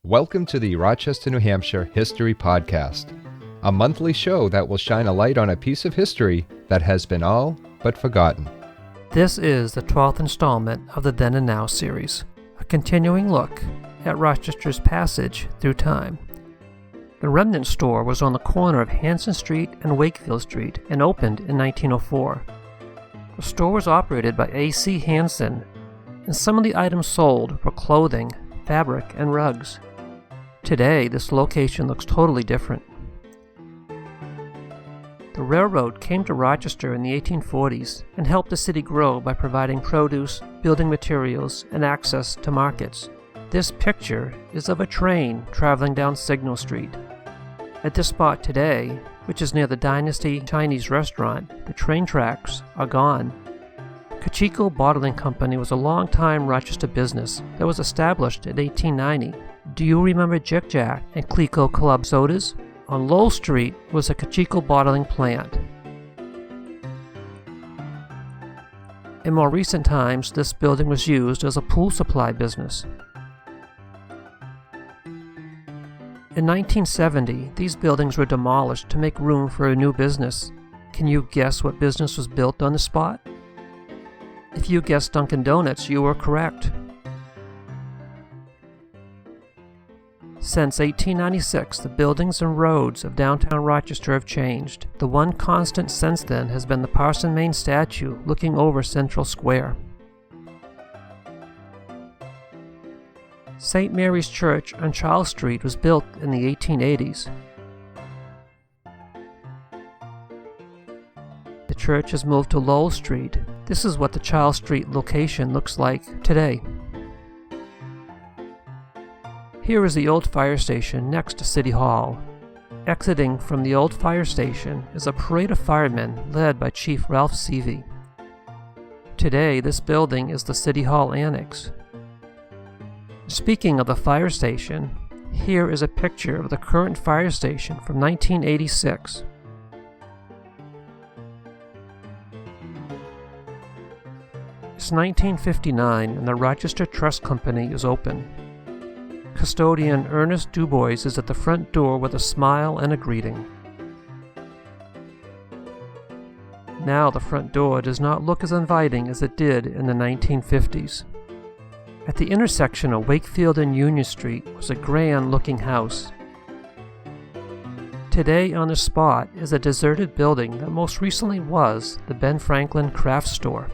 Welcome to the Rochester, New Hampshire History Podcast, a monthly show that will shine a light on a piece of history that has been all but forgotten. This is the 12th installment of the Then and Now series, a continuing look at Rochester's passage through time. The remnant store was on the corner of Hansen Street and Wakefield Street and opened in 1904. The store was operated by A.C. Hansen, and some of the items sold were clothing, fabric, and rugs. Today, this location looks totally different. The railroad came to Rochester in the 1840s and helped the city grow by providing produce, building materials, and access to markets. This picture is of a train traveling down Signal Street. At this spot today, which is near the Dynasty Chinese restaurant, the train tracks are gone. XII Bottling Company was a long-time Rochester business that was established in 1890. Do you remember Jick Jack and Clico Club sodas? On Lowell Street was a XII bottling plant. In more recent times, this building was used as a pool supply business. In 1970, these buildings were demolished to make room for a new business. Can you guess what business was built on the spot? If you guessed Dunkin' Donuts, you were correct. Since 1896, the buildings and roads of downtown Rochester have changed. The one constant since then has been the Parson Main statue looking over Central Square. St. Mary's Church on Charles Street was built in the 1880s. The church has moved to Lowell Street. This is what the Charles Street location looks like today. Here is the old fire station next to City Hall. Exiting from the old fire station is a parade of firemen led by Chief Ralph Civic. Today, this building is the City Hall Annex. Speaking of the fire station, here is a picture of the current fire station from 1986. It's 1959 and the Rochester Trust Company is open. Custodian Ernest Dubois is at the front door with a smile and a greeting. Now the front door does not look as inviting as it did in the 1950s. At the intersection of Wakefield and Union Street was a grand-looking house. Today on the spot is a deserted building that most recently was the Ben Franklin Craft Store.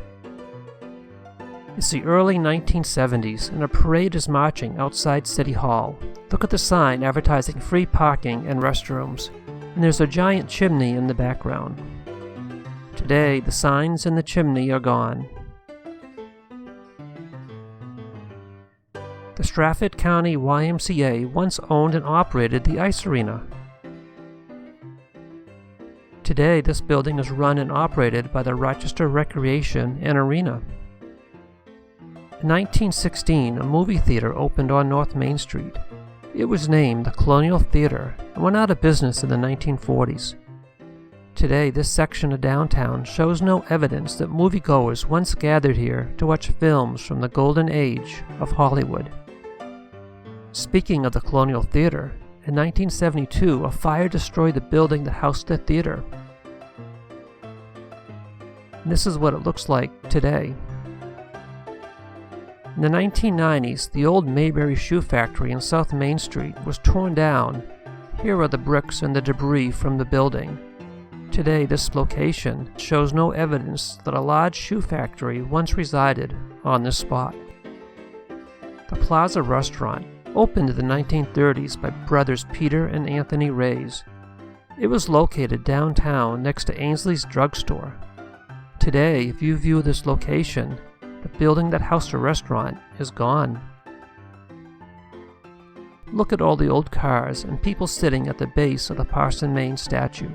It's the early 1970s and a parade is marching outside City Hall. Look at the sign advertising free parking and restrooms, and there's a giant chimney in the background. Today, the signs and the chimney are gone. The Stratford County YMCA once owned and operated the ice arena. Today, this building is run and operated by the Rochester Recreation and Arena. In 1916, a movie theater opened on North Main Street. It was named the Colonial Theater and went out of business in the 1940s. Today, this section of downtown shows no evidence that moviegoers once gathered here to watch films from the golden age of Hollywood. Speaking of the Colonial Theater, in 1972, a fire destroyed the building that housed the theater. And this is what it looks like today. In the 1990s, the old Mayberry Shoe Factory in South Main Street was torn down. Here are the bricks and the debris from the building. Today, this location shows no evidence that a large shoe factory once resided on this spot. The Plaza Restaurant opened in the 1930s by brothers Peter and Anthony Rays. It was located downtown next to Ainsley's drugstore. Today, if you view this location, the building that housed the restaurant is gone. Look at all the old cars and people sitting at the base of the Parson Main statue.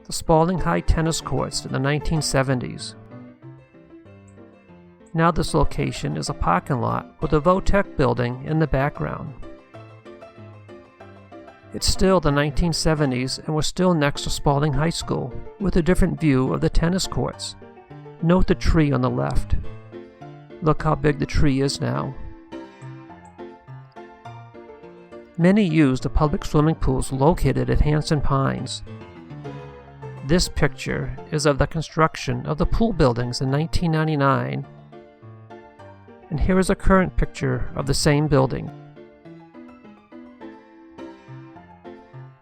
The Spalding High tennis courts in the 1970s. Now this location is a parking lot with a Votech building in the background. It's still the 1970s and we're still next to Spalding High School, with a different view of the tennis courts. Note the tree on the left. Look how big the tree is now. Many use the public swimming pools located at Hansen Pines. This picture is of the construction of the pool buildings in 1999, and here is a current picture of the same building.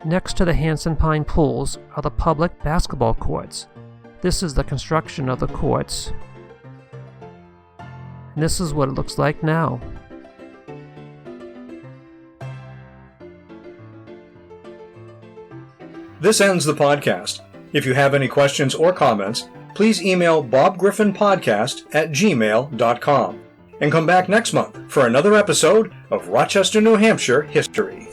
Next to the Hansen Pine pools are the public basketball courts. This is the construction of the courts, and this is what it looks like now. This ends the podcast. If you have any questions or comments, please email bobgriffinpodcast@gmail.com and come back next month for another episode of Rochester, New Hampshire History.